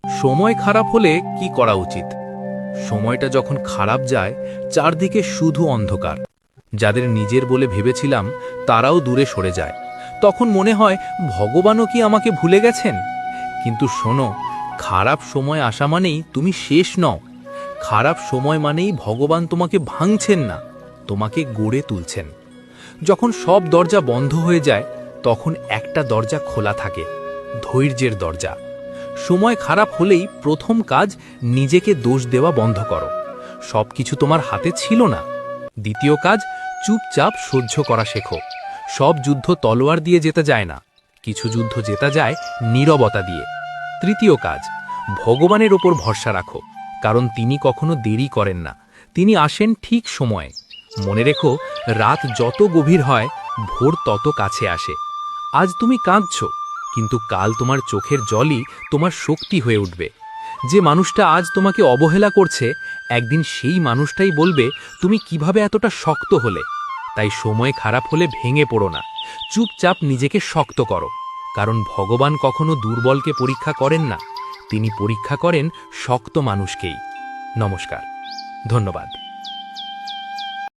সময় খারাপ হলে কি করা উচিত? সময়টা যখন খারাপ যায়, চারদিকে শুধু অন্ধকার। যাদের নিজের বলে ভেবেছিলাম তারাও দূরে সরে যায়। তখন মনে হয় ভগবানও কি আমাকে ভুলে গেছেন? কিন্তু শোনো, খারাপ সময় আসা মানেই তুমি শেষ নও। খারাপ সময় মানেই ভগবান তোমাকে ভাঙছেন না, তোমাকে গড়ে তুলছেন। যখন সব দরজা বন্ধ হয়ে যায়, তখন একটা দরজা খোলা থাকে, ধৈর্যের দরজা। সময় খারাপ হলেই প্রথম কাজ নিজেকে দোষ দেওয়া বন্ধ করো। সবকিছু তোমার হাতে ছিল না। দ্বিতীয় কাজ, চুপচাপ সহ্য করা শেখো। সব যুদ্ধ তলোয়ার দিয়ে জেতা যায় না, কিছু যুদ্ধ জেতা যায় নীরবতা দিয়ে। তৃতীয় কাজ, ভগবানের ওপর ভরসা রাখো, কারণ তিনি কখনো দেরি করেন না, তিনি আসেন ঠিক সময়ে। মনে রেখো, রাত যত গভীর হয়, ভোর তত কাছে আসে। আজ তুমি কাঁদছো, কিন্তু কাল তোমার চোখের জলই তোমার শক্তি হয়ে উঠবে। যে মানুষটা আজ তোমাকে অবহেলা করছে, একদিন সেই মানুষটাই বলবে তুমি কিভাবে এতটা শক্ত হলে। তাই সময় খারাপ হলে ভেঙে পড়ো না, চুপচাপ নিজেকে শক্ত করো। কারণ ভগবান কখনো দুর্বলকে পরীক্ষা করেন না, তিনি পরীক্ষা করেন শক্ত মানুষকেই। নমস্কার, ধন্যবাদ।